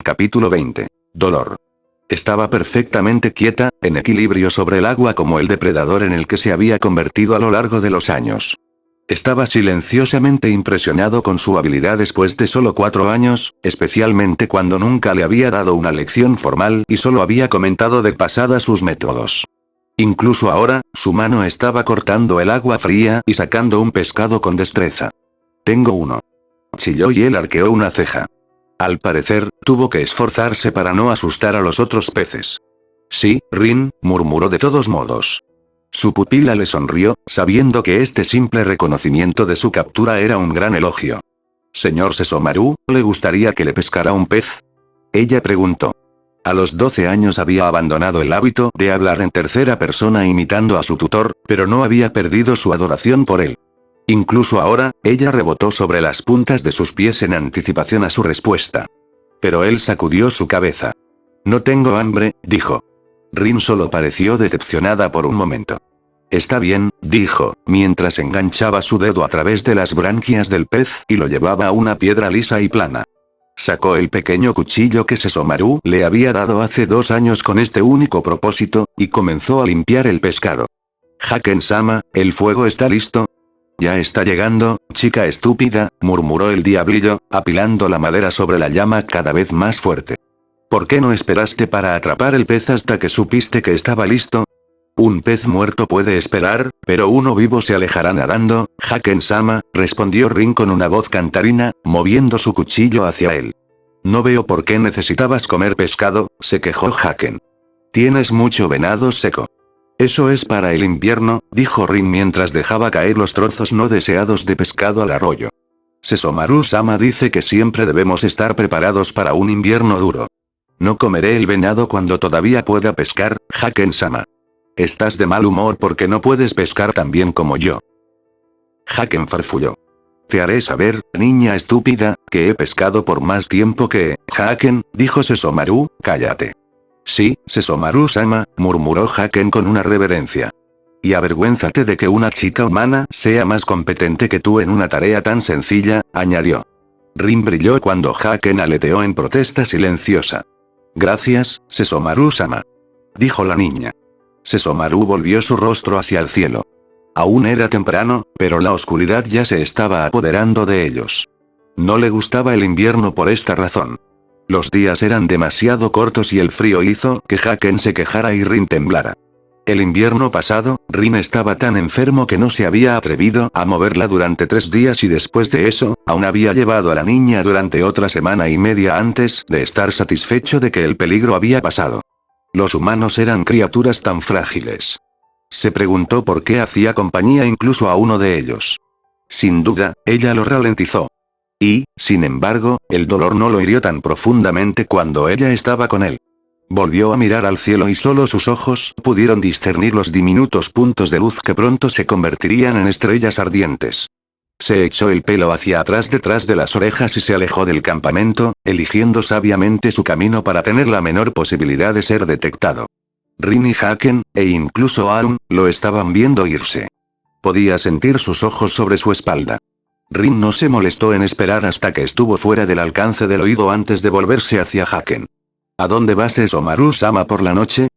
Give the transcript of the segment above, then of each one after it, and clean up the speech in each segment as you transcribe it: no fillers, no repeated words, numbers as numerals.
Capítulo 20. Dolor. Estaba perfectamente quieta, en equilibrio sobre el agua como el depredador en el que se había convertido a lo largo de los años. Estaba silenciosamente impresionado con su habilidad después de solo 4 años, especialmente cuando nunca le había dado una lección formal y solo había comentado de pasada sus métodos. Incluso ahora, su mano estaba cortando el agua fría y sacando un pescado con destreza. Tengo uno. Chilló y él arqueó una ceja. Al parecer, tuvo que esforzarse para no asustar a los otros peces. Sí, Rin, murmuró de todos modos. Su pupila le sonrió, sabiendo que este simple reconocimiento de su captura era un gran elogio. Señor Sesomaru, ¿le gustaría que le pescara un pez? Ella preguntó. A los 12 años había abandonado el hábito de hablar en tercera persona imitando a su tutor, pero no había perdido su adoración por él. Incluso ahora, ella rebotó sobre las puntas de sus pies en anticipación a su respuesta. Pero él sacudió su cabeza. No tengo hambre, dijo. Rin solo pareció decepcionada por un momento. Está bien, dijo, mientras enganchaba su dedo a través de las branquias del pez y lo llevaba a una piedra lisa y plana. Sacó el pequeño cuchillo que Sesomaru le había dado hace 2 años con este único propósito, y comenzó a limpiar el pescado. Haken-sama, ¿el fuego está listo? Ya está llegando, chica estúpida, murmuró el diablillo, apilando la madera sobre la llama cada vez más fuerte. ¿Por qué no esperaste para atrapar el pez hasta que supiste que estaba listo? Un pez muerto puede esperar, pero uno vivo se alejará nadando, Haken-sama, respondió Rin con una voz cantarina, moviendo su cuchillo hacia él. No veo por qué necesitabas comer pescado, se quejó Haken. Tienes mucho venado seco. Eso es para el invierno, dijo Rin mientras dejaba caer los trozos no deseados de pescado al arroyo. Sesomaru-sama dice que siempre debemos estar preparados para un invierno duro. No comeré el venado cuando todavía pueda pescar, Haken-sama. Estás de mal humor porque no puedes pescar tan bien como yo. Haken farfulló. Te haré saber, niña estúpida, que he pescado por más tiempo que... Haken, dijo Sesomaru, cállate. Sí, Sesomaru-sama, murmuró Haken con una reverencia. Y avergüénzate de que una chica humana sea más competente que tú en una tarea tan sencilla, añadió. Rin brilló cuando Haken aleteó en protesta silenciosa. Gracias, Sesomaru-sama. Dijo la niña. Sesomaru volvió su rostro hacia el cielo. Aún era temprano, pero la oscuridad ya se estaba apoderando de ellos. No le gustaba el invierno por esta razón. Los días eran demasiado cortos y el frío hizo que Haken se quejara y Rin temblara. El invierno pasado, Rin estaba tan enfermo que no se había atrevido a moverla durante 3 días y después de eso, aún había llevado a la niña durante otra semana y media antes de estar satisfecho de que el peligro había pasado. Los humanos eran criaturas tan frágiles. Se preguntó por qué hacía compañía incluso a uno de ellos. Sin duda, ella lo ralentizó. Y, sin embargo, el dolor no lo hirió tan profundamente cuando ella estaba con él. Volvió a mirar al cielo y solo sus ojos pudieron discernir los diminutos puntos de luz que pronto se convertirían en estrellas ardientes. Se echó el pelo hacia atrás detrás de las orejas y se alejó del campamento, eligiendo sabiamente su camino para tener la menor posibilidad de ser detectado. Rin y Haken, e incluso Aun, lo estaban viendo irse. Podía sentir sus ojos sobre su espalda. Rin no se molestó en esperar hasta que estuvo fuera del alcance del oído antes de volverse hacia Haken. ¿A dónde vas, Sesomaru-sama, por la noche?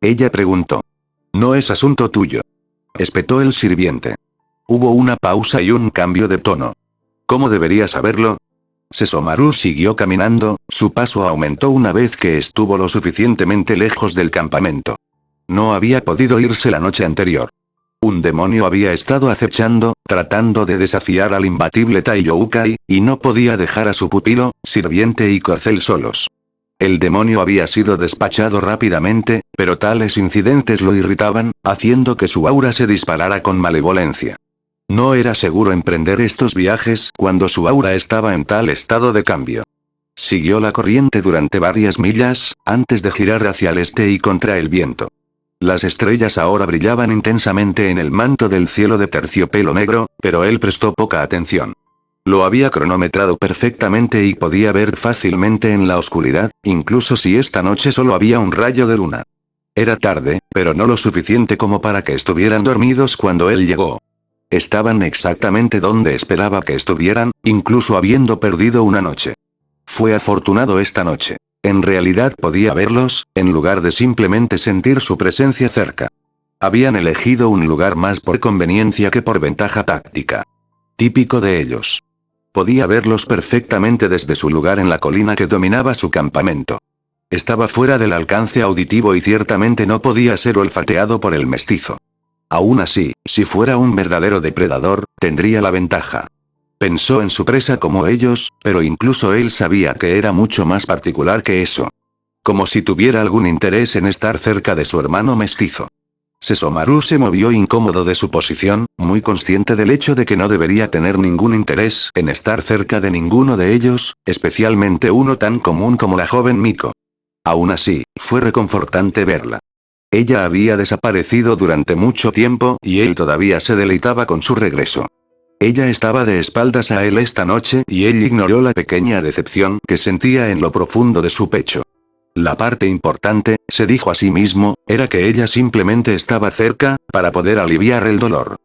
Ella preguntó. No es asunto tuyo. Espetó el sirviente. Hubo una pausa y un cambio de tono. ¿Cómo debería saberlo? Sesomaru siguió caminando, su paso aumentó una vez que estuvo lo suficientemente lejos del campamento. No había podido irse la noche anterior. Un demonio había estado acechando, tratando de desafiar al imbatible Taiyoukai, y no podía dejar a su pupilo, sirviente y corcel solos. El demonio había sido despachado rápidamente, pero tales incidentes lo irritaban, haciendo que su aura se disparara con malevolencia. No era seguro emprender estos viajes cuando su aura estaba en tal estado de cambio. Siguió la corriente durante varias millas, antes de girar hacia el este y contra el viento. Las estrellas ahora brillaban intensamente en el manto del cielo de terciopelo negro, pero él prestó poca atención. Lo había cronometrado perfectamente y podía ver fácilmente en la oscuridad, incluso si esta noche solo había un rayo de luna. Era tarde, pero no lo suficiente como para que estuvieran dormidos cuando él llegó. Estaban exactamente donde esperaba que estuvieran, incluso habiendo perdido una noche. Fue afortunado esta noche. En realidad podía verlos, en lugar de simplemente sentir su presencia cerca. Habían elegido un lugar más por conveniencia que por ventaja táctica. Típico de ellos. Podía verlos perfectamente desde su lugar en la colina que dominaba su campamento. Estaba fuera del alcance auditivo y ciertamente no podía ser olfateado por el mestizo. Aún así, si fuera un verdadero depredador, tendría la ventaja. Pensó en su presa como ellos, pero incluso él sabía que era mucho más particular que eso. Como si tuviera algún interés en estar cerca de su hermano mestizo. Sesomaru se movió incómodo de su posición, muy consciente del hecho de que no debería tener ningún interés en estar cerca de ninguno de ellos, especialmente uno tan común como la joven Miko. Aún así, fue reconfortante verla. Ella había desaparecido durante mucho tiempo y él todavía se deleitaba con su regreso. Ella estaba de espaldas a él esta noche y él ignoró la pequeña decepción que sentía en lo profundo de su pecho. La parte importante, se dijo a sí mismo, era que ella simplemente estaba cerca, para poder aliviar el dolor.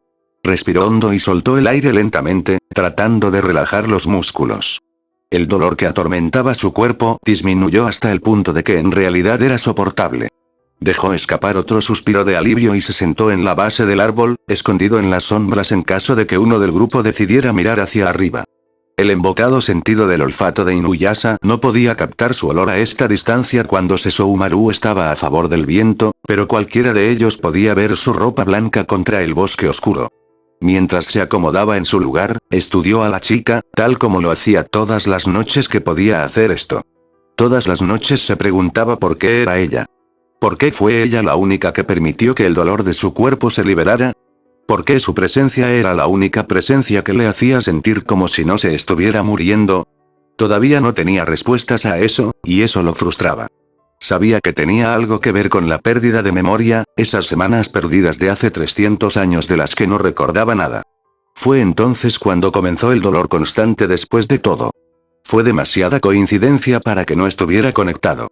Respiró hondo y soltó el aire lentamente, tratando de relajar los músculos. El dolor que atormentaba su cuerpo disminuyó hasta el punto de que en realidad era soportable. Dejó escapar otro suspiro de alivio y se sentó en la base del árbol, escondido en las sombras en caso de que uno del grupo decidiera mirar hacia arriba. El embocado sentido del olfato de Inuyasha no podía captar su olor a esta distancia cuando Sesshomaru estaba a favor del viento, pero cualquiera de ellos podía ver su ropa blanca contra el bosque oscuro. Mientras se acomodaba en su lugar, estudió a la chica, tal como lo hacía todas las noches que podía hacer esto. Todas las noches se preguntaba por qué era ella. ¿Por qué fue ella la única que permitió que el dolor de su cuerpo se liberara? ¿Por qué su presencia era la única presencia que le hacía sentir como si no se estuviera muriendo? Todavía no tenía respuestas a eso, y eso lo frustraba. Sabía que tenía algo que ver con la pérdida de memoria, esas semanas perdidas de hace 300 años de las que no recordaba nada. Fue entonces cuando comenzó el dolor constante después de todo. Fue demasiada coincidencia para que no estuviera conectado.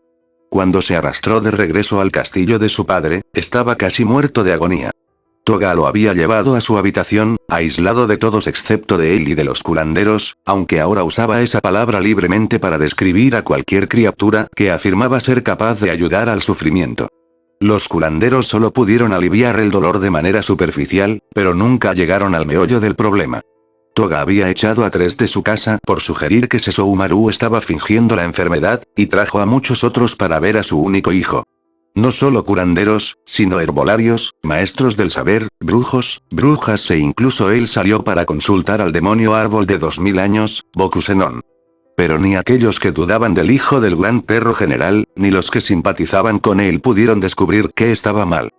Cuando se arrastró de regreso al castillo de su padre, estaba casi muerto de agonía. Toga lo había llevado a su habitación, aislado de todos excepto de él y de los curanderos, aunque ahora usaba esa palabra libremente para describir a cualquier criatura que afirmaba ser capaz de ayudar al sufrimiento. Los curanderos solo pudieron aliviar el dolor de manera superficial, pero nunca llegaron al meollo del problema. Toga había echado a 3 de su casa por sugerir que Sesshomaru estaba fingiendo la enfermedad, y trajo a muchos otros para ver a su único hijo. No solo curanderos, sino herbolarios, maestros del saber, brujos, brujas e incluso él salió para consultar al demonio árbol de 2000 años, Bokusenon. Pero ni aquellos que dudaban del hijo del gran perro general, ni los que simpatizaban con él pudieron descubrir qué estaba mal.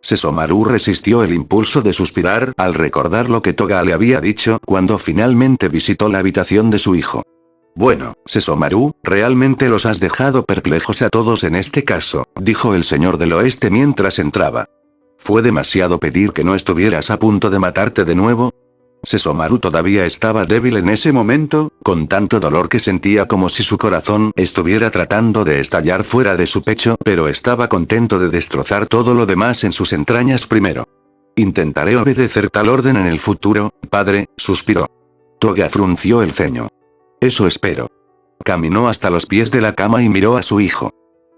Sesshomaru resistió el impulso de suspirar al recordar lo que Toga le había dicho cuando finalmente visitó la habitación de su hijo. Bueno, Sesshomaru, realmente los has dejado perplejos a todos en este caso, dijo el señor del oeste mientras entraba. ¿Fue demasiado pedir que no estuvieras a punto de matarte de nuevo? Sesshomaru todavía estaba débil en ese momento, con tanto dolor que sentía como si su corazón estuviera tratando de estallar fuera de su pecho, pero estaba contento de destrozar todo lo demás en sus entrañas primero. Intentaré obedecer tal orden en el futuro, padre, suspiró. Toga frunció el ceño. Eso espero. Caminó hasta los pies de la cama y miró a su hijo.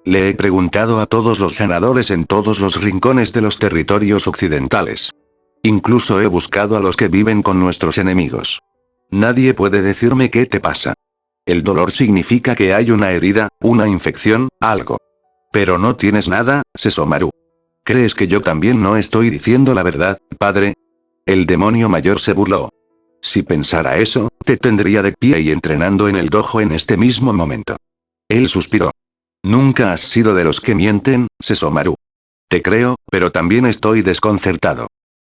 Le he preguntado a todos los sanadores en todos los rincones de los territorios occidentales. Incluso he buscado a los que viven con nuestros enemigos. Nadie puede decirme qué te pasa. El dolor significa que hay una herida, una infección, algo. Pero no tienes nada, Sesshomaru. ¿Crees que yo también no estoy diciendo la verdad, padre? El demonio mayor se burló. Si pensara eso, te tendría de pie y entrenando en el dojo en este mismo momento. Él suspiró. Nunca has sido de los que mienten, Sesshomaru. Te creo, pero también estoy desconcertado.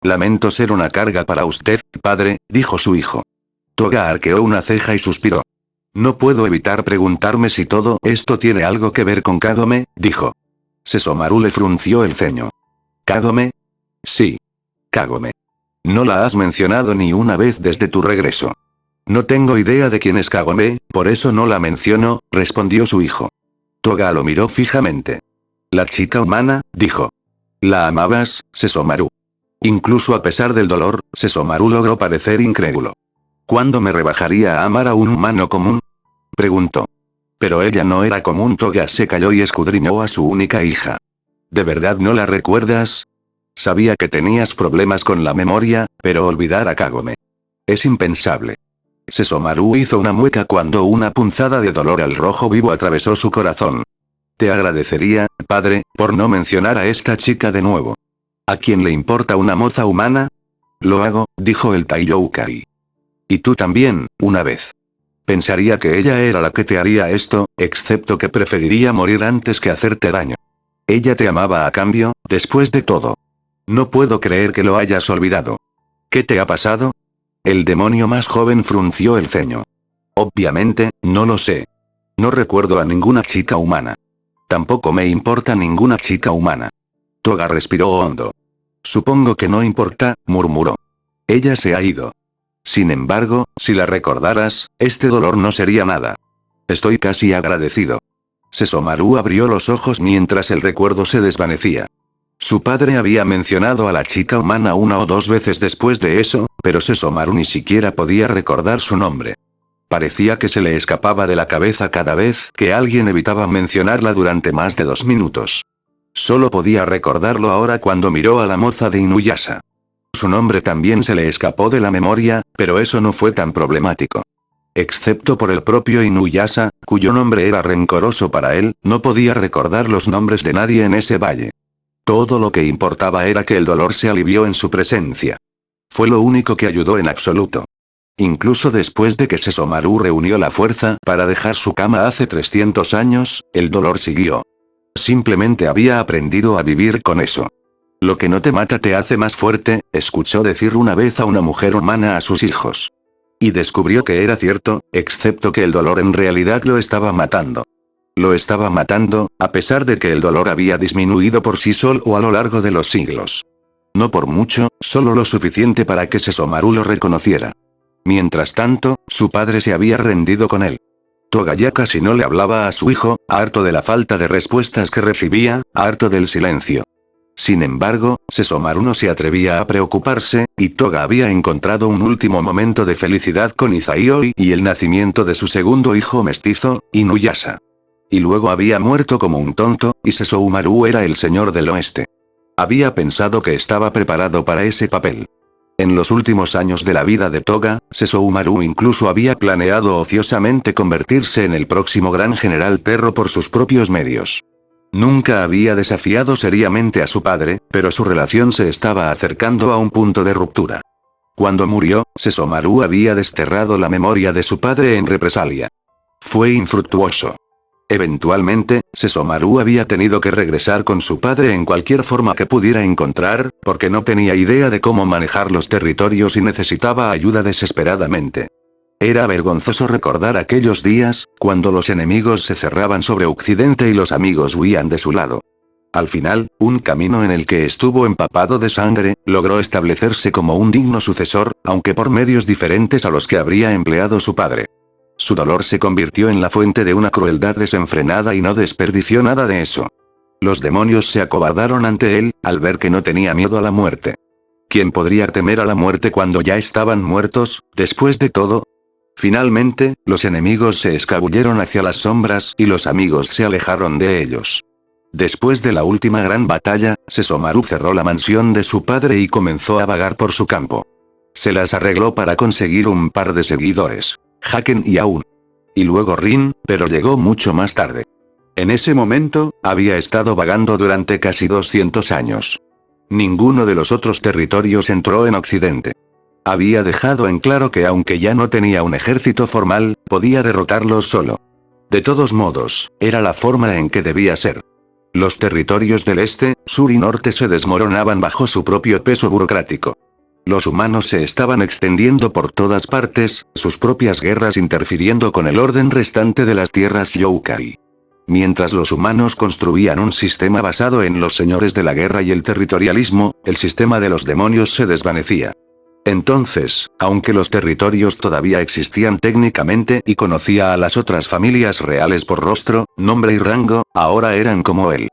Lamento ser una carga para usted, padre, dijo su hijo. Toga arqueó una ceja y suspiró. No puedo evitar preguntarme si todo esto tiene algo que ver con Kagome, dijo. Sesshomaru le frunció el ceño. ¿Kagome? Sí. Kagome. No la has mencionado ni una vez desde tu regreso. No tengo idea de quién es Kagome, por eso no la menciono, respondió su hijo. Toga lo miró fijamente. La chica humana, dijo. ¿La amabas, Sesshomaru? Incluso a pesar del dolor, Sesshomaru logró parecer incrédulo. ¿Cuándo me rebajaría a amar a un humano común? Preguntó. Pero ella no era común. Toga se calló y escudriñó a su única hija. ¿De verdad no la recuerdas? Sabía que tenías problemas con la memoria, pero olvidar a Kagome es impensable. Sesomaru hizo una mueca cuando una punzada de dolor al rojo vivo atravesó su corazón. Te agradecería, padre, por no mencionar a esta chica de nuevo. ¿A quién le importa una moza humana? Lo hago, dijo el Taiyoukai. Y tú también, una vez. Pensaría que ella era la que te haría esto, excepto que preferiría morir antes que hacerte daño. Ella te amaba a cambio, después de todo. No puedo creer que lo hayas olvidado. ¿Qué te ha pasado? El demonio más joven frunció el ceño. Obviamente, no lo sé. No recuerdo a ninguna chica humana. Tampoco me importa ninguna chica humana. Toga respiró hondo. Supongo que no importa, murmuró. Ella se ha ido. Sin embargo, si la recordaras, este dolor no sería nada. Estoy casi agradecido. Sesomaru abrió los ojos mientras el recuerdo se desvanecía. Su padre había mencionado a la chica humana una o dos veces después de eso, pero Sesomaru ni siquiera podía recordar su nombre. Parecía que se le escapaba de la cabeza cada vez que alguien evitaba mencionarla durante más de 2 minutos. Solo podía recordarlo ahora cuando miró a la moza de Inuyasha. Su nombre también se le escapó de la memoria, pero eso no fue tan problemático. Excepto por el propio Inuyasha, cuyo nombre era rencoroso para él, no podía recordar los nombres de nadie en ese valle. Todo lo que importaba era que el dolor se alivió en su presencia. Fue lo único que ayudó en absoluto. Incluso después de que Sesomaru reunió la fuerza para dejar su cama hace 300 años, el dolor siguió. Simplemente había aprendido a vivir con eso. Lo que no te mata te hace más fuerte, escuchó decir una vez a una mujer humana a sus hijos. Y descubrió que era cierto, excepto que el dolor en realidad lo estaba matando. Lo estaba matando, a pesar de que el dolor había disminuido por sí solo a lo largo de los siglos. No por mucho, solo lo suficiente para que Sesomaru lo reconociera. Mientras tanto, su padre se había rendido con él. Toga ya casi no le hablaba a su hijo, harto de la falta de respuestas que recibía, harto del silencio. Sin embargo, Sesomaru no se atrevía a preocuparse, y Toga había encontrado un último momento de felicidad con Izaioi y el nacimiento de su segundo hijo mestizo, Inuyasha. Y luego había muerto como un tonto, y Sesomaru era el señor del oeste. Había pensado que estaba preparado para ese papel. En los últimos años de la vida de Toga, Sesomaru incluso había planeado ociosamente convertirse en el próximo gran general perro por sus propios medios. Nunca había desafiado seriamente a su padre, pero su relación se estaba acercando a un punto de ruptura. Cuando murió, Sesomaru había desterrado la memoria de su padre en represalia. Fue infructuoso. Eventualmente, Sesomaru había tenido que regresar con su padre en cualquier forma que pudiera encontrar, porque no tenía idea de cómo manejar los territorios y necesitaba ayuda desesperadamente. Era vergonzoso recordar aquellos días, cuando los enemigos se cerraban sobre Occidente y los amigos huían de su lado. Al final, un camino en el que estuvo empapado de sangre, logró establecerse como un digno sucesor, aunque por medios diferentes a los que habría empleado su padre. Su dolor se convirtió en la fuente de una crueldad desenfrenada y no desperdició nada de eso. Los demonios se acobardaron ante él, al ver que no tenía miedo a la muerte. ¿Quién podría temer a la muerte cuando ya estaban muertos, después de todo? Finalmente, los enemigos se escabulleron hacia las sombras y los amigos se alejaron de ellos. Después de la última gran batalla, Sesomaru cerró la mansión de su padre y comenzó a vagar por su campo. Se las arregló para conseguir un par de seguidores. Haken y Aun. Y luego Rin, pero llegó mucho más tarde. En ese momento, había estado vagando durante casi 200 años. Ninguno de los otros territorios entró en Occidente. Había dejado en claro que aunque ya no tenía un ejército formal, podía derrotarlos solo. De todos modos, era la forma en que debía ser. Los territorios del este, sur y norte se desmoronaban bajo su propio peso burocrático. Los humanos se estaban extendiendo por todas partes, sus propias guerras interfiriendo con el orden restante de las tierras Youkai. Mientras los humanos construían un sistema basado en los señores de la guerra y el territorialismo, el sistema de los demonios se desvanecía. Entonces, aunque los territorios todavía existían técnicamente y conocía a las otras familias reales por rostro, nombre y rango, ahora eran como él.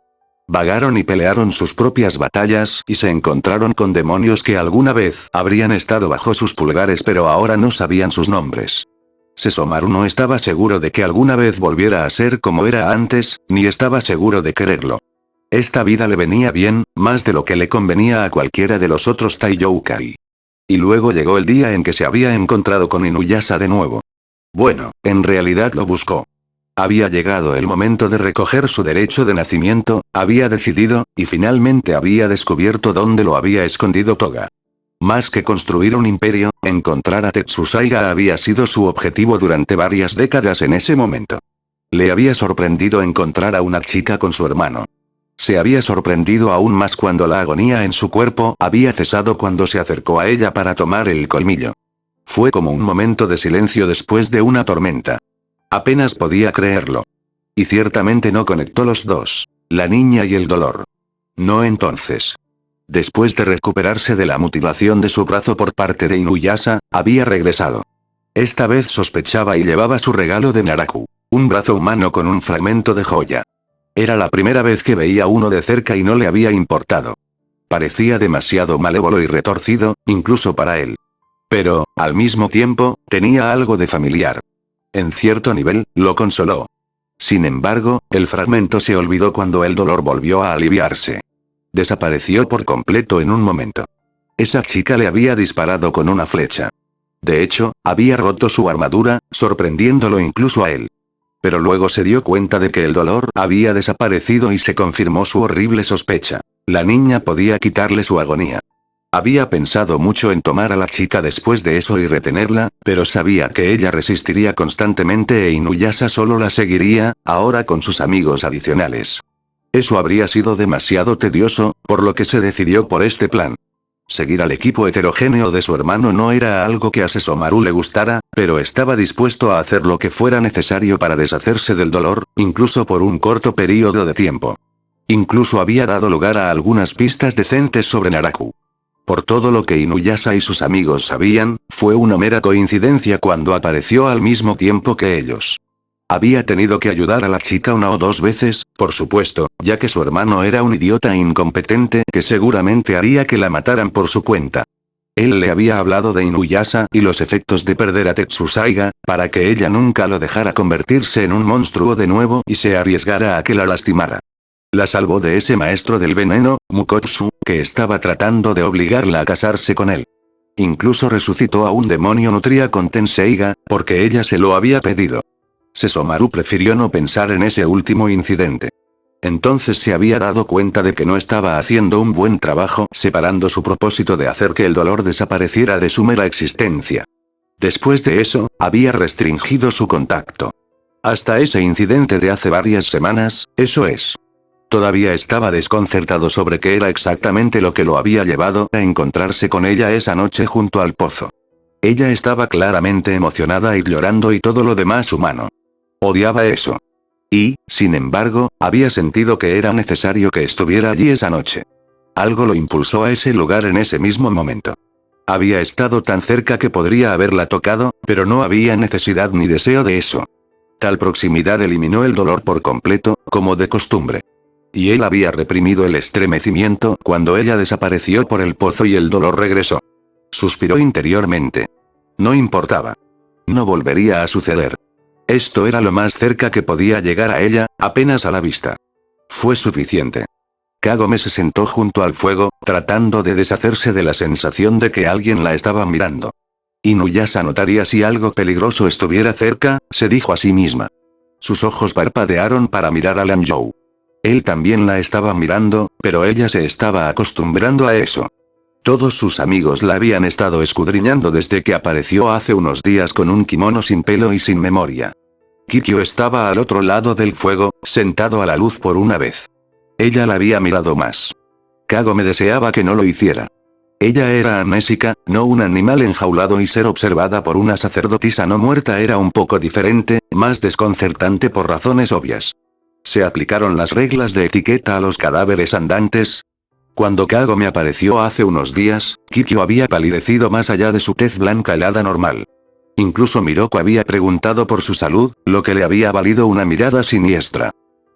Vagaron y pelearon sus propias batallas y se encontraron con demonios que alguna vez habrían estado bajo sus pulgares pero ahora no sabían sus nombres. Sesomaru no estaba seguro de que alguna vez volviera a ser como era antes, ni estaba seguro de quererlo. Esta vida le venía bien, más de lo que le convenía a cualquiera de los otros Taiyoukai. Y luego llegó el día en que se había encontrado con Inuyasha de nuevo. Bueno, en realidad lo buscó. Había llegado el momento de recoger su derecho de nacimiento, había decidido, y finalmente había descubierto dónde lo había escondido Toga. Más que construir un imperio, encontrar a Tetsusaiga había sido su objetivo durante varias décadas en ese momento. Le había sorprendido encontrar a una chica con su hermano. Se había sorprendido aún más cuando la agonía en su cuerpo había cesado cuando se acercó a ella para tomar el colmillo. Fue como un momento de silencio después de una tormenta. Apenas podía creerlo. Y ciertamente no conectó los dos, la niña y el dolor. No entonces. Después de recuperarse de la mutilación de su brazo por parte de Inuyasha, había regresado. Esta vez sospechaba y llevaba su regalo de Naraku, un brazo humano con un fragmento de joya. Era la primera vez que veía uno de cerca y no le había importado. Parecía demasiado malévolo y retorcido, incluso para él. Pero, al mismo tiempo, tenía algo de familiar. En cierto nivel, lo consoló. Sin embargo, el fragmento se olvidó cuando el dolor volvió a aliviarse. Desapareció por completo en un momento. Esa chica le había disparado con una flecha. De hecho, había roto su armadura, sorprendiéndolo incluso a él. Pero luego se dio cuenta de que el dolor había desaparecido y se confirmó su horrible sospecha. La niña podía quitarle su agonía. Había pensado mucho en tomar a la chica después de eso y retenerla, pero sabía que ella resistiría constantemente e Inuyasha solo la seguiría, ahora con sus amigos adicionales. Eso habría sido demasiado tedioso, por lo que se decidió por este plan. Seguir al equipo heterogéneo de su hermano no era algo que a Sesomaru le gustara, pero estaba dispuesto a hacer lo que fuera necesario para deshacerse del dolor, incluso por un corto período de tiempo. Incluso había dado lugar a algunas pistas decentes sobre Naraku. Por todo lo que Inuyasha y sus amigos sabían, fue una mera coincidencia cuando apareció al mismo tiempo que ellos. Había tenido que ayudar a la chica una o dos veces, por supuesto, ya que su hermano era un idiota incompetente que seguramente haría que la mataran por su cuenta. Él le había hablado de Inuyasha y los efectos de perder a Tetsusaiga, para que ella nunca lo dejara convertirse en un monstruo de nuevo y se arriesgara a que la lastimara. La salvó de ese maestro del veneno, Mukotsu, que estaba tratando de obligarla a casarse con él. Incluso resucitó a un demonio nutria con Tenseiga, porque ella se lo había pedido. Sesomaru prefirió no pensar en ese último incidente. Entonces se había dado cuenta de que no estaba haciendo un buen trabajo separando su propósito de hacer que el dolor desapareciera de su mera existencia. Después de eso, había restringido su contacto. Hasta ese incidente de hace varias semanas, eso es. Todavía estaba desconcertado sobre qué era exactamente lo que lo había llevado a encontrarse con ella esa noche junto al pozo. Ella estaba claramente emocionada y llorando y todo lo demás humano. Odiaba eso. Y, sin embargo, había sentido que era necesario que estuviera allí esa noche. Algo lo impulsó a ese lugar en ese mismo momento. Había estado tan cerca que podría haberla tocado, pero no había necesidad ni deseo de eso. Tal proximidad eliminó el dolor por completo, como de costumbre. Y él había reprimido el estremecimiento cuando ella desapareció por el pozo y el dolor regresó. Suspiró interiormente. No importaba. No volvería a suceder. Esto era lo más cerca que podía llegar a ella, apenas a la vista. Fue suficiente. Kagome se sentó junto al fuego, tratando de deshacerse de la sensación de que alguien la estaba mirando. Inuyasha notaría si algo peligroso estuviera cerca, se dijo a sí misma. Sus ojos parpadearon para mirar a Lanzhou. Él también la estaba mirando, pero ella se estaba acostumbrando a eso. Todos sus amigos la habían estado escudriñando desde que apareció hace unos días con un kimono sin pelo y sin memoria. Kikyo estaba al otro lado del fuego, sentado a la luz por una vez. Ella la había mirado más. Kagome deseaba que no lo hiciera. Ella era amnésica, no un animal enjaulado y ser observada por una sacerdotisa no muerta era un poco diferente, más desconcertante por razones obvias. ¿Se aplicaron las reglas de etiqueta a los cadáveres andantes? Cuando Kagome apareció hace unos días, Kikyo había palidecido más allá de su tez blanca helada normal. Incluso Miroko había preguntado por su salud, lo que le había valido una mirada siniestra.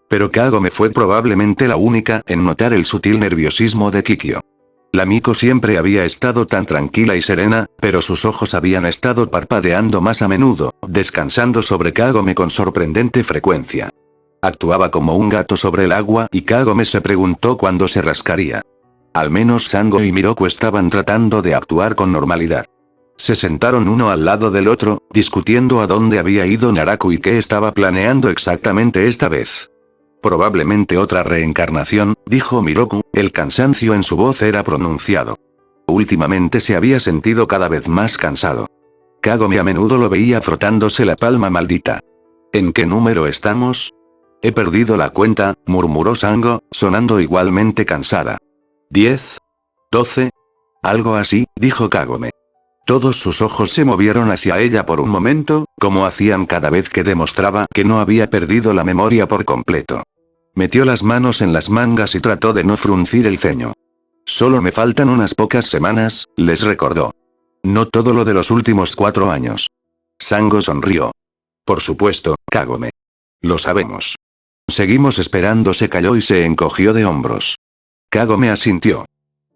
Pero Kagome fue probablemente la única en notar el sutil nerviosismo de Kikyo. La Miko siempre había estado tan tranquila y serena, pero sus ojos habían estado parpadeando más a menudo, descansando sobre Kagome con sorprendente frecuencia. Actuaba como un gato sobre el agua y Kagome se preguntó cuándo se rascaría. Al menos Sango y Miroku estaban tratando de actuar con normalidad. Se sentaron uno al lado del otro, discutiendo a dónde había ido Naraku y qué estaba planeando exactamente esta vez. Probablemente otra reencarnación, dijo Miroku, el cansancio en su voz era pronunciado. Últimamente se había sentido cada vez más cansado. Kagome a menudo lo veía frotándose la palma maldita. ¿En qué número estamos? He perdido la cuenta, murmuró Sango, sonando igualmente cansada. ¿10? ¿12? Algo así, dijo Kagome. Todos sus ojos se movieron hacia ella por un momento, como hacían cada vez que demostraba que no había perdido la memoria por completo. Metió las manos en las mangas y trató de no fruncir el ceño. Solo me faltan unas pocas semanas, les recordó. No todo lo de los últimos 4 años. Sango sonrió. Por supuesto, Kagome. Lo sabemos. Seguimos esperando, se calló y se encogió de hombros. Kagome asintió.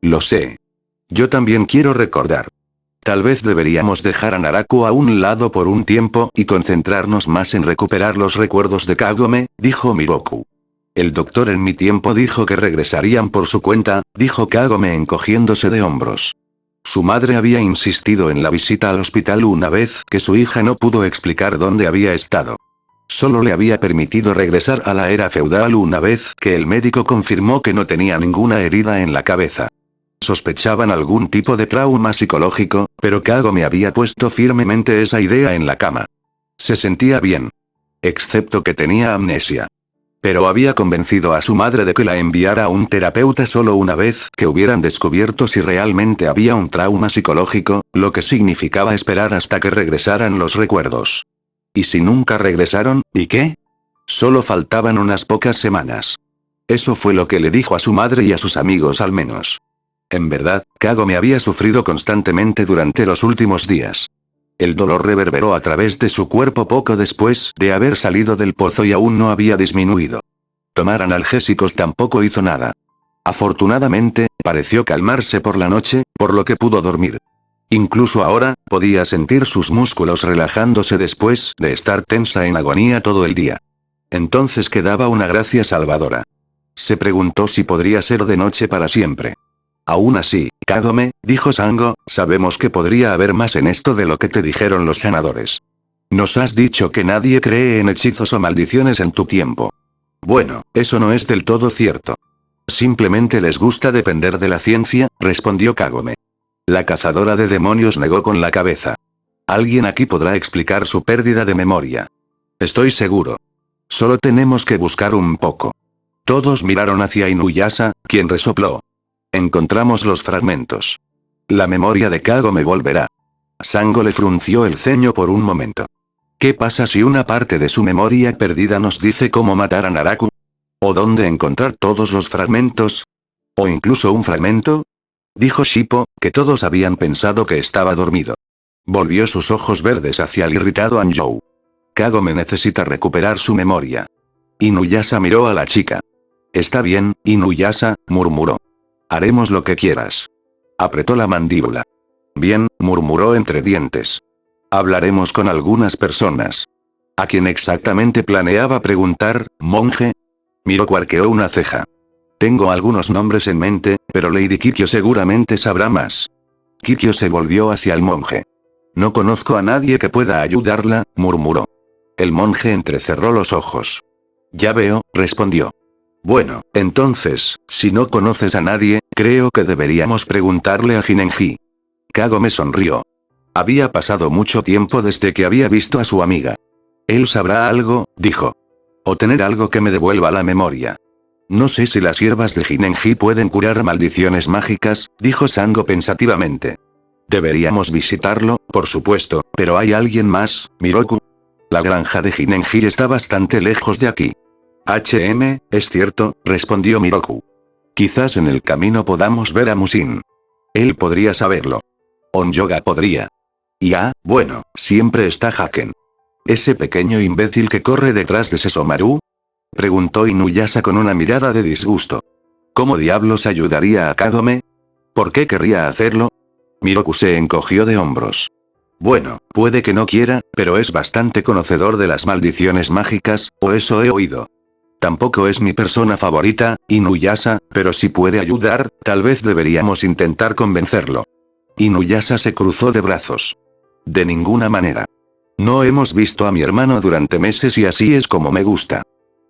Lo sé. Yo también quiero recordar. Tal vez deberíamos dejar a Naraku a un lado por un tiempo y concentrarnos más en recuperar los recuerdos de Kagome, dijo Miroku. El doctor en mi tiempo dijo que regresarían por su cuenta, dijo Kagome encogiéndose de hombros. Su madre había insistido en la visita al hospital una vez que su hija no pudo explicar dónde había estado. Solo le había permitido regresar a la era feudal una vez que el médico confirmó que no tenía ninguna herida en la cabeza. Sospechaban algún tipo de trauma psicológico, pero Kagome había puesto firmemente esa idea en la cama. Se sentía bien. Excepto que tenía amnesia. Pero había convencido a su madre de que la enviara a un terapeuta solo una vez que hubieran descubierto si realmente había un trauma psicológico, lo que significaba esperar hasta que regresaran los recuerdos. ¿Y si nunca regresaron, y qué? Solo faltaban unas pocas semanas. Eso fue lo que le dijo a su madre y a sus amigos al menos. En verdad, Kagome había sufrido constantemente durante los últimos días. El dolor reverberó a través de su cuerpo poco después de haber salido del pozo y aún no había disminuido. Tomar analgésicos tampoco hizo nada. Afortunadamente, pareció calmarse por la noche, por lo que pudo dormir. Incluso ahora, podía sentir sus músculos relajándose después de estar tensa en agonía todo el día. Entonces quedaba una gracia salvadora. Se preguntó si podría ser de noche para siempre. Aún así, Kagome, dijo Sango, sabemos que podría haber más en esto de lo que te dijeron los sanadores. Nos has dicho que nadie cree en hechizos o maldiciones en tu tiempo. Bueno, eso no es del todo cierto. Simplemente les gusta depender de la ciencia, respondió Kagome. La cazadora de demonios negó con la cabeza. Alguien aquí podrá explicar su pérdida de memoria. Estoy seguro. Solo tenemos que buscar un poco. Todos miraron hacia Inuyasha, quien resopló. Encontramos los fragmentos. La memoria de Kagome volverá. Sango le frunció el ceño por un momento. ¿Qué pasa si una parte de su memoria perdida nos dice cómo matar a Naraku? ¿O dónde encontrar todos los fragmentos? ¿O incluso un fragmento? Dijo Shippo, que todos habían pensado que estaba dormido. Volvió sus ojos verdes hacia el irritado Anjou. Kagome necesita recuperar su memoria. Inuyasha miró a la chica. Está bien, Inuyasha, murmuró. Haremos lo que quieras. Apretó la mandíbula. Bien, murmuró entre dientes. Hablaremos con algunas personas. ¿A quién exactamente planeaba preguntar, monje? Miroku arqueó una ceja. Tengo algunos nombres en mente, pero Lady Kikyo seguramente sabrá más. Kikyo se volvió hacia el monje. No conozco a nadie que pueda ayudarla, murmuró. El monje entrecerró los ojos. Ya veo, respondió. Bueno, entonces, si no conoces a nadie, creo que deberíamos preguntarle a Jinenji. Kagome sonrió. Había pasado mucho tiempo desde que había visto a su amiga. Él sabrá algo, dijo. O tener algo que me devuelva la memoria. No sé si las hierbas de Jinenji pueden curar maldiciones mágicas, dijo Sango pensativamente. Deberíamos visitarlo, por supuesto, pero hay alguien más, Miroku. La granja de Jinenji está bastante lejos de aquí. Es cierto, respondió Miroku. Quizás en el camino podamos ver a Musin. Él podría saberlo. Onyoga podría. Y bueno, siempre está Haken. ¿Ese pequeño imbécil que corre detrás de Sesomaru? Preguntó Inuyasha con una mirada de disgusto. ¿Cómo diablos ayudaría a Kagome? ¿Por qué querría hacerlo? Miroku se encogió de hombros. Bueno, puede que no quiera, pero es bastante conocedor de las maldiciones mágicas, o eso he oído. Tampoco es mi persona favorita, Inuyasha, pero si puede ayudar, tal vez deberíamos intentar convencerlo. Inuyasha se cruzó de brazos. De ninguna manera. No hemos visto a mi hermano durante meses y así es como me gusta.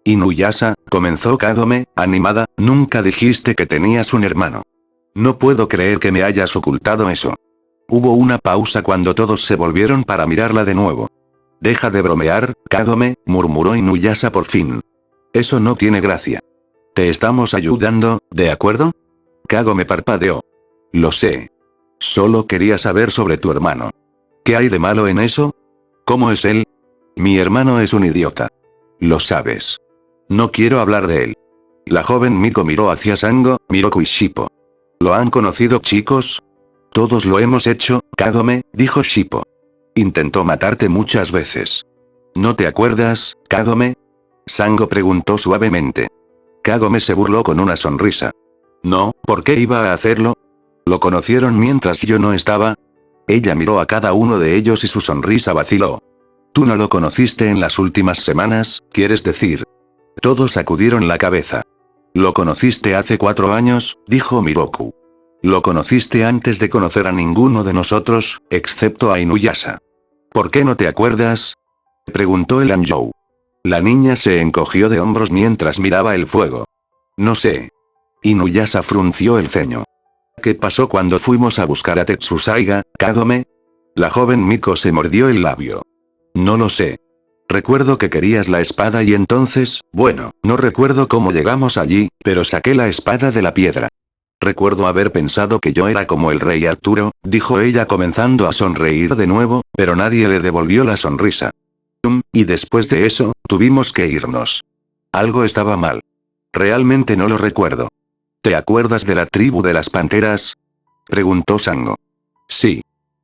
Inuyasha, comenzó Kagome, animada, nunca dijiste que tenías un hermano. No puedo creer que me hayas ocultado eso. Hubo una pausa cuando todos se volvieron para mirarla de nuevo. Deja de bromear, Kagome, murmuró Inuyasha por fin. Eso no tiene gracia. Te estamos ayudando, ¿de acuerdo? Kagome parpadeó. Lo sé. Solo quería saber sobre tu hermano. ¿Qué hay de malo en eso? ¿Cómo es él? Mi hermano es un idiota. Lo sabes. No quiero hablar de él. La joven Miko miró hacia Sango, Miroku y Shippo. ¿Lo han conocido, chicos? Todos lo hemos hecho, Kagome, dijo Shippo. Intentó matarte muchas veces. ¿No te acuerdas, Kagome? Sango preguntó suavemente. Kagome se burló con una sonrisa. No, ¿por qué iba a hacerlo? ¿Lo conocieron mientras yo no estaba? Ella miró a cada uno de ellos y su sonrisa vaciló. ¿Tú no lo conociste en las últimas semanas, quieres decir? Todos sacudieron la cabeza. Lo conociste hace 4 años, dijo Miroku. Lo conociste antes de conocer a ninguno de nosotros, excepto a Inuyasha. ¿Por qué no te acuerdas? Preguntó el Anjou. La niña se encogió de hombros mientras miraba el fuego. No sé. Inuyasha frunció el ceño. ¿Qué pasó cuando fuimos a buscar a Tetsusaiga, Kagome? La joven Miko se mordió el labio. No lo sé. Recuerdo que querías la espada y entonces, bueno, no recuerdo cómo llegamos allí, pero saqué la espada de la piedra. Recuerdo haber pensado que yo era como el rey Arturo, dijo ella comenzando a sonreír de nuevo, pero nadie le devolvió la sonrisa. Y después de eso, tuvimos que irnos. Algo estaba mal. Realmente no lo recuerdo. ¿Te acuerdas de la tribu de las panteras? Preguntó Sango. Sí.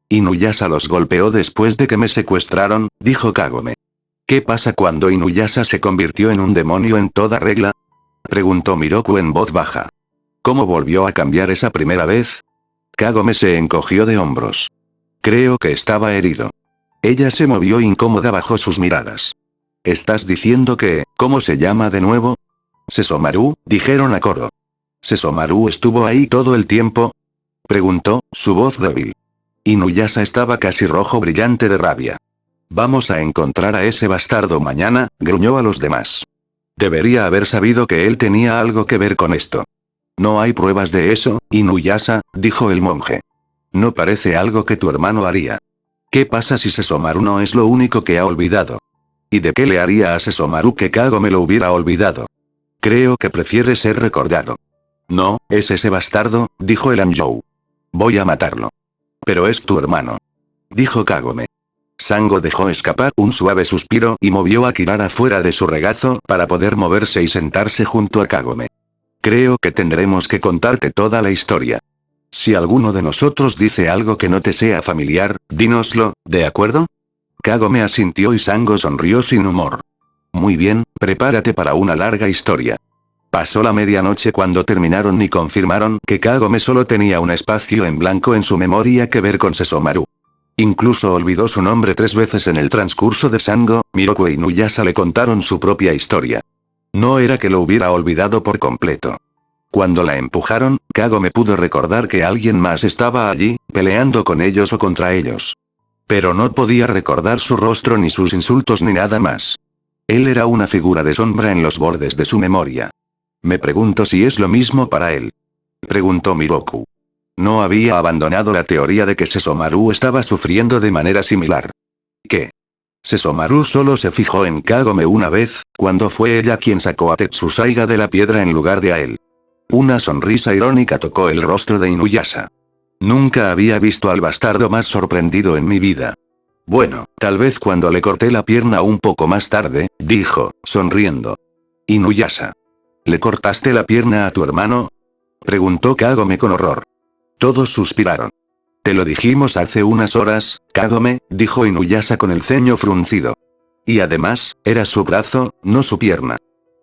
Inuyasha los golpeó después de que me secuestraron, dijo Kagome. ¿Qué pasa cuando Inuyasha se convirtió en un demonio en toda regla? Preguntó Miroku en voz baja. ¿Cómo volvió a cambiar esa primera vez? Kagome se encogió de hombros. Creo que estaba herido. Ella se movió incómoda bajo sus miradas. ¿Estás diciendo que, cómo se llama de nuevo? Sesomaru, dijeron a coro. ¿Sesomaru estuvo ahí todo el tiempo? Preguntó, su voz débil. Inuyasha estaba casi rojo brillante de rabia. Vamos a encontrar a ese bastardo mañana, gruñó a los demás. Debería haber sabido que él tenía algo que ver con esto. No hay pruebas de eso, Inuyasha, dijo el monje. No parece algo que tu hermano haría. ¿Qué pasa si Sesomaru no es lo único que ha olvidado? ¿Y de qué le haría a Sesomaru que Kagome lo hubiera olvidado? Creo que prefiere ser recordado. No, es ese bastardo, dijo el Anjou. Voy a matarlo. Pero es tu hermano. Dijo Kagome. Sango dejó escapar un suave suspiro y movió a Kirara fuera de su regazo para poder moverse y sentarse junto a Kagome. Creo que tendremos que contarte toda la historia. Si alguno de nosotros dice algo que no te sea familiar, dínoslo, ¿de acuerdo? Kagome asintió y Sango sonrió sin humor. Muy bien, prepárate para una larga historia. Pasó la medianoche cuando terminaron y confirmaron que Kagome solo tenía un espacio en blanco en su memoria que ver con Sesomaru. Incluso olvidó su nombre 3 veces en el transcurso de Sango, Miroku e Inuyasha le contaron su propia historia. No era que lo hubiera olvidado por completo. Cuando la empujaron, Kagome pudo recordar que alguien más estaba allí, peleando con ellos o contra ellos. Pero no podía recordar su rostro ni sus insultos ni nada más. Él era una figura de sombra en los bordes de su memoria. Me pregunto si es lo mismo para él. Preguntó Miroku. No había abandonado la teoría de que Sesomaru estaba sufriendo de manera similar. ¿Qué? Sesomaru solo se fijó en Kagome una vez, cuando fue ella quien sacó a Tetsusaiga de la piedra en lugar de a él. Una sonrisa irónica tocó el rostro de Inuyasha. Nunca había visto al bastardo más sorprendido en mi vida. Bueno, tal vez cuando le corté la pierna un poco más tarde, dijo, sonriendo. Inuyasha. ¿Le cortaste la pierna a tu hermano? Preguntó Kagome con horror. Todos suspiraron. Te lo dijimos hace unas horas, Kagome, dijo Inuyasha con el ceño fruncido. Y además, era su brazo, no su pierna.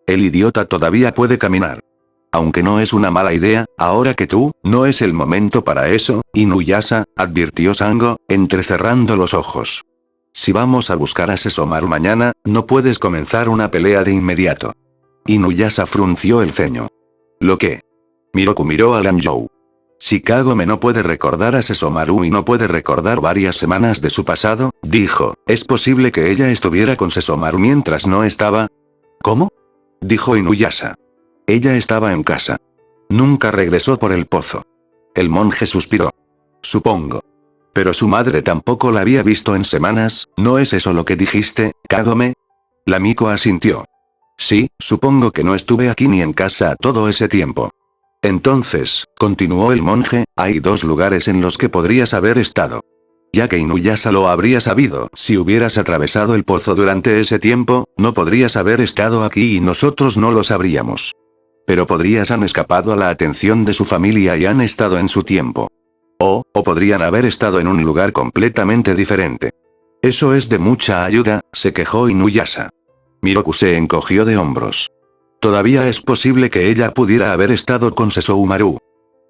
El idiota todavía puede caminar. Aunque no es una mala idea, ahora que tú, no es el momento para eso, Inuyasha, advirtió Sango, entrecerrando los ojos. Si vamos a buscar a Sesomaru mañana, no puedes comenzar una pelea de inmediato. Inuyasha frunció el ceño. ¿Lo qué? Miroku miró a Lanzhou. Si Kagome no puede recordar a Sesomaru y no puede recordar varias semanas de su pasado, dijo, ¿es posible que ella estuviera con Sesomaru mientras no estaba? ¿Cómo? Dijo Inuyasha. Ella estaba en casa. Nunca regresó por el pozo. El monje suspiró. Supongo. Pero su madre tampoco la había visto en semanas, ¿no es eso lo que dijiste, Kagome? La Miko asintió. Sí, supongo que no estuve aquí ni en casa todo ese tiempo. Entonces, continuó el monje, hay dos lugares en los que podrías haber estado. Ya que Inuyasha lo habría sabido, si hubieras atravesado el pozo durante ese tiempo, no podrías haber estado aquí y nosotros no lo sabríamos. Pero podrías han escapado a la atención de su familia y han estado en su tiempo. O podrían haber estado en un lugar completamente diferente. Eso es de mucha ayuda, se quejó Inuyasha. Miroku se encogió de hombros. Todavía es posible que ella pudiera haber estado con Sesomaru.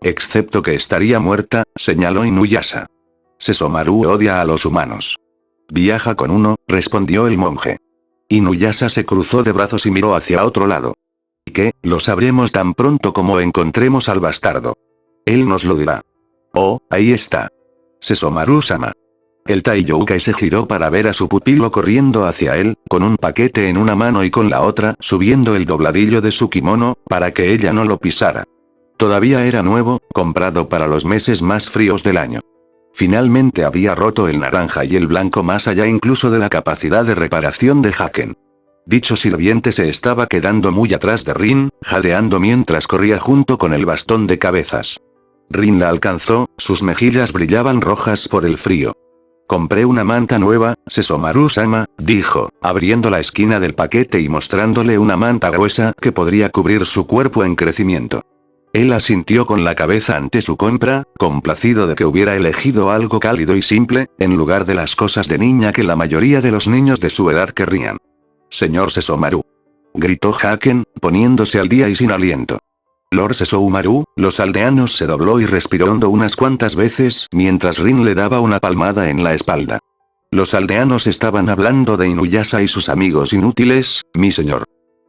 Excepto que estaría muerta, señaló Inuyasha. Sesomaru odia a los humanos. Viaja con uno, respondió el monje. Inuyasha se cruzó de brazos y miró hacia otro lado. ¿Qué? Lo sabremos tan pronto como encontremos al bastardo. Él nos lo dirá. Oh, ahí está. Sesomaru-sama. El Taiyoukai se giró para ver a su pupilo corriendo hacia él, con un paquete en una mano y con la otra, subiendo el dobladillo de su kimono, para que ella no lo pisara. Todavía era nuevo, comprado para los meses más fríos del año. Finalmente había roto el naranja y el blanco más allá incluso de la capacidad de reparación de Haken. Dicho sirviente se estaba quedando muy atrás de Rin, jadeando mientras corría junto con el bastón de cabezas. Rin la alcanzó, sus mejillas brillaban rojas por el frío. Compré una manta nueva, Sesomaru-sama, dijo, abriendo la esquina del paquete y mostrándole una manta gruesa que podría cubrir su cuerpo en crecimiento. Él asintió con la cabeza ante su compra, complacido de que hubiera elegido algo cálido y simple, en lugar de las cosas de niña que la mayoría de los niños de su edad querrían. Señor Sesomaru. Gritó Haken, poniéndose al día y sin aliento. Lord Sesomaru, los aldeanos se dobló y respiró hondo unas cuantas veces mientras Rin le daba una palmada en la espalda. Los aldeanos estaban hablando de Inuyasha y sus amigos inútiles, mi señor.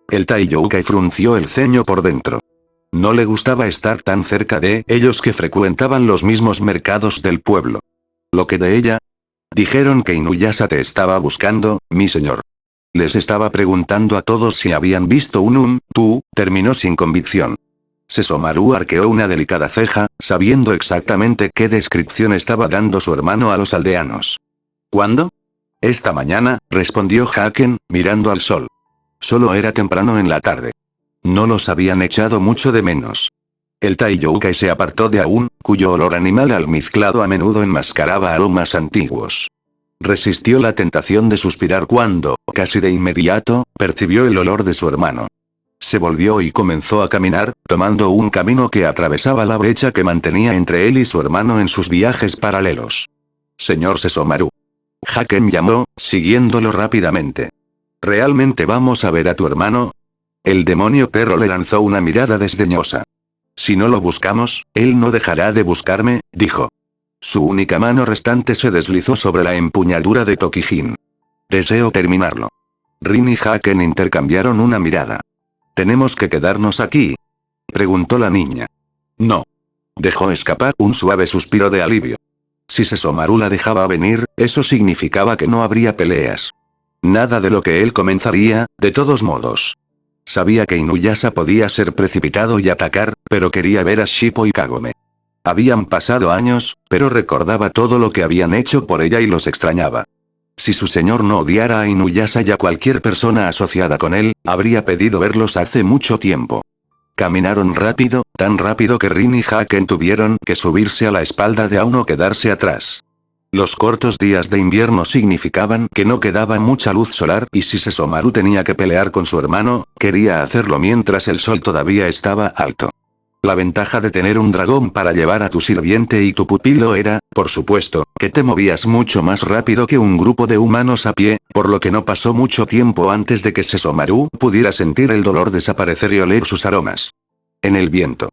El Taiyoukai frunció el ceño por dentro. No le gustaba estar tan cerca de ellos que frecuentaban los mismos mercados del pueblo. ¿Lo que de ella? Dijeron que Inuyasha te estaba buscando, mi señor. Les estaba preguntando a todos si habían visto un terminó sin convicción. Sesomaru arqueó una delicada ceja, sabiendo exactamente qué descripción estaba dando su hermano a los aldeanos. ¿Cuándo? Esta mañana, respondió Haken, mirando al sol. Solo era temprano en la tarde. No los habían echado mucho de menos. El Taiyoukai se apartó de Aun, cuyo olor animal almizclado a menudo enmascaraba aromas antiguos. Resistió la tentación de suspirar cuando, casi de inmediato, percibió el olor de su hermano. Se volvió y comenzó a caminar, tomando un camino que atravesaba la brecha que mantenía entre él y su hermano en sus viajes paralelos. Señor Sesomaru. Haken llamó, siguiéndolo rápidamente. ¿Realmente vamos a ver a tu hermano? El demonio perro le lanzó una mirada desdeñosa. Si no lo buscamos, él no dejará de buscarme, dijo. Su única mano restante se deslizó sobre la empuñadura de Tokijin. Deseo terminarlo. Rin y Haken intercambiaron una mirada. ¿Tenemos que quedarnos aquí?, preguntó la niña. No. Dejó escapar un suave suspiro de alivio. Si Sesomaru la dejaba venir, eso significaba que no habría peleas. Nada de lo que él comenzaría, de todos modos. Sabía que Inuyasha podía ser precipitado y atacar, pero quería ver a Shippo y Kagome. Habían pasado años, pero recordaba todo lo que habían hecho por ella y los extrañaba. Si su señor no odiara a Inuyasha y a cualquier persona asociada con él, habría pedido verlos hace mucho tiempo. Caminaron rápido, tan rápido que Rin y Haken tuvieron que subirse a la espalda de Aun o quedarse atrás. Los cortos días de invierno significaban que no quedaba mucha luz solar y si Sesomaru tenía que pelear con su hermano, quería hacerlo mientras el sol todavía estaba alto. La ventaja de tener un dragón para llevar a tu sirviente y tu pupilo era, por supuesto, que te movías mucho más rápido que un grupo de humanos a pie, por lo que no pasó mucho tiempo antes de que Sesomaru pudiera sentir el dolor desaparecer y oler sus aromas. en el viento.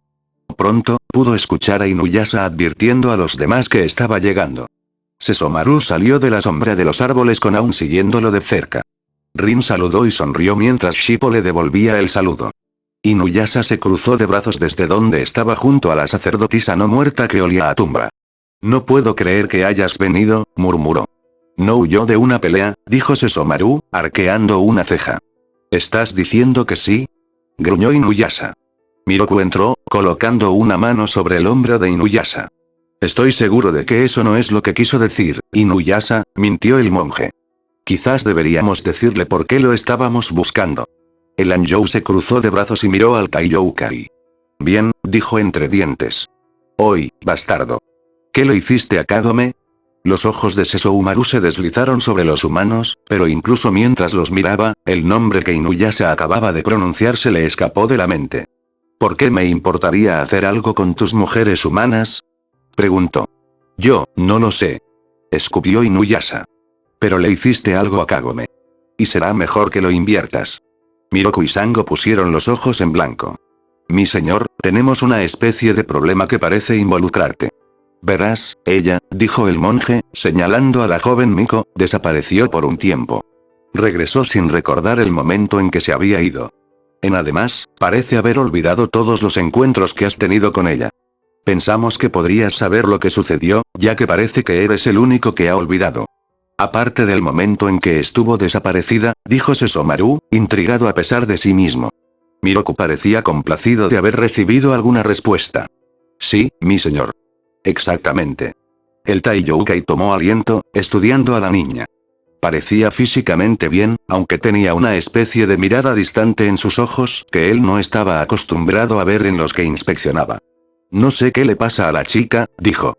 Pronto, pudo escuchar a Inuyasha advirtiendo a los demás que estaba llegando. Sesomaru salió de la sombra de los árboles con Aun siguiéndolo de cerca. Rin saludó y sonrió mientras Shippo le devolvía el saludo. Inuyasha se cruzó de brazos desde donde estaba junto a la sacerdotisa no muerta que olía a tumba. No puedo creer que hayas venido, murmuró. No huyó de una pelea, dijo Sesomaru, arqueando una ceja. ¿Estás diciendo que sí? Gruñó Inuyasha. Miroku entró, colocando una mano sobre el hombro de Inuyasha. Estoy seguro de que eso no es lo que quiso decir, Inuyasha, mintió el monje. Quizás deberíamos decirle por qué lo estábamos buscando. El Anjou se cruzó de brazos y miró al Kaiyoukai. Bien, dijo entre dientes. Hoy, bastardo. ¿Qué le hiciste a Kagome? Los ojos de Sesshomaru se deslizaron sobre los humanos, pero incluso mientras los miraba, el nombre que Inuyasha acababa de pronunciar se le escapó de la mente. ¿Por qué me importaría hacer algo con tus mujeres humanas? Preguntó. Yo, no lo sé. Escupió Inuyasha. Pero le hiciste algo a Kagome. Y será mejor que lo inviertas. Miroku y Sango pusieron los ojos en blanco. Mi señor, tenemos una especie de problema que parece involucrarte. Verás, ella, dijo el monje, señalando a la joven Miko, desapareció por un tiempo. Regresó sin recordar el momento en que se había ido. Además, parece haber olvidado todos los encuentros que has tenido con ella. Pensamos que podrías saber lo que sucedió, ya que parece que eres el único que ha olvidado. Aparte del momento en que estuvo desaparecida, dijo Sesshomaru, intrigado a pesar de sí mismo. Miroku parecía complacido de haber recibido alguna respuesta. Sí, mi señor. Exactamente. El Taiyoukai tomó aliento, estudiando a la niña. Parecía físicamente bien, aunque tenía una especie de mirada distante en sus ojos que él no estaba acostumbrado a ver en los que inspeccionaba. No sé qué le pasa a la chica, dijo.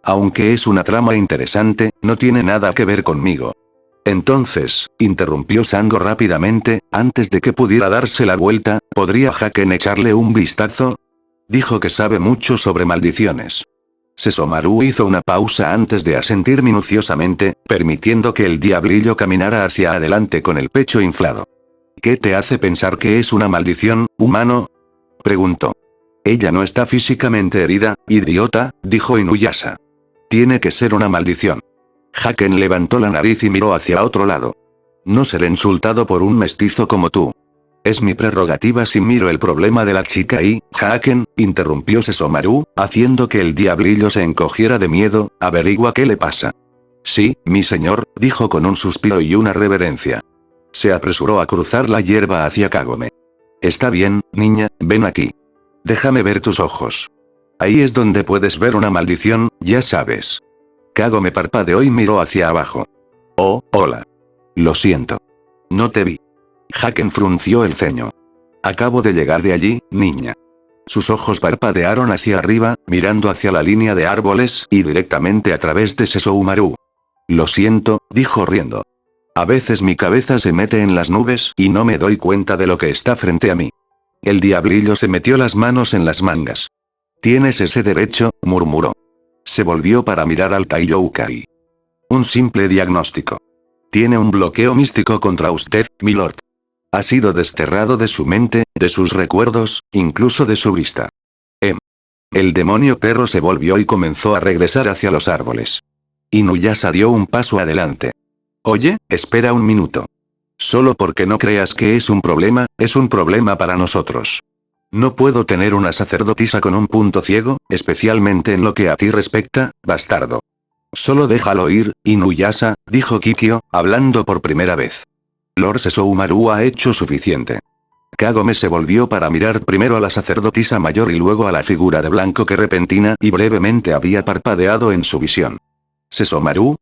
Aunque es una trama interesante, no tiene nada que ver conmigo. Entonces, interrumpió Sango rápidamente, antes de que pudiera darse la vuelta, ¿podría Haken echarle un vistazo? Dijo que sabe mucho sobre maldiciones. Sesshomaru hizo una pausa antes de asentir minuciosamente, permitiendo que el diablillo caminara hacia adelante con el pecho inflado. ¿Qué te hace pensar que es una maldición, humano? Preguntó. Ella no está físicamente herida, idiota, dijo Inuyasha. Tiene que ser una maldición. Haken levantó la nariz y miró hacia otro lado. No seré insultado por un mestizo como tú. Es mi prerrogativa si miro el problema de la chica y, Haken, interrumpió Sesshomaru, haciendo que el diablillo se encogiera de miedo, averigua qué le pasa. Sí, mi señor, dijo con un suspiro y una reverencia. Se apresuró a cruzar la hierba hacia Kagome. Está bien, niña, ven aquí. Déjame ver tus ojos. Ahí es donde puedes ver una maldición, ya sabes. Kagome parpadeó y miró hacia abajo. Oh, hola. Lo siento. No te vi. Haken frunció el ceño. Acabo de llegar de allí, niña. Sus ojos parpadearon hacia arriba, mirando hacia la línea de árboles y directamente a través de Sesshomaru. Lo siento, dijo riendo. A veces mi cabeza se mete en las nubes y no me doy cuenta de lo que está frente a mí. El diablillo se metió las manos en las mangas. Tienes ese derecho, murmuró. Se volvió para mirar al Taiyoukai. Un simple diagnóstico. Tiene un bloqueo místico contra usted, milord. Ha sido desterrado de su mente, de sus recuerdos, incluso de su vista. El demonio perro se volvió y comenzó a regresar hacia los árboles. Inuyasha dio un paso adelante. Oye, espera un minuto. Solo porque no creas que es un problema para nosotros. No puedo tener una sacerdotisa con un punto ciego, especialmente en lo que a ti respecta, bastardo. Solo déjalo ir, Inuyasha, dijo Kikyo, hablando por primera vez. Lord Sesshomaru ha hecho suficiente. Kagome se volvió para mirar primero a la sacerdotisa mayor y luego a la figura de blanco que repentina y brevemente había parpadeado en su visión. Sesshomaru,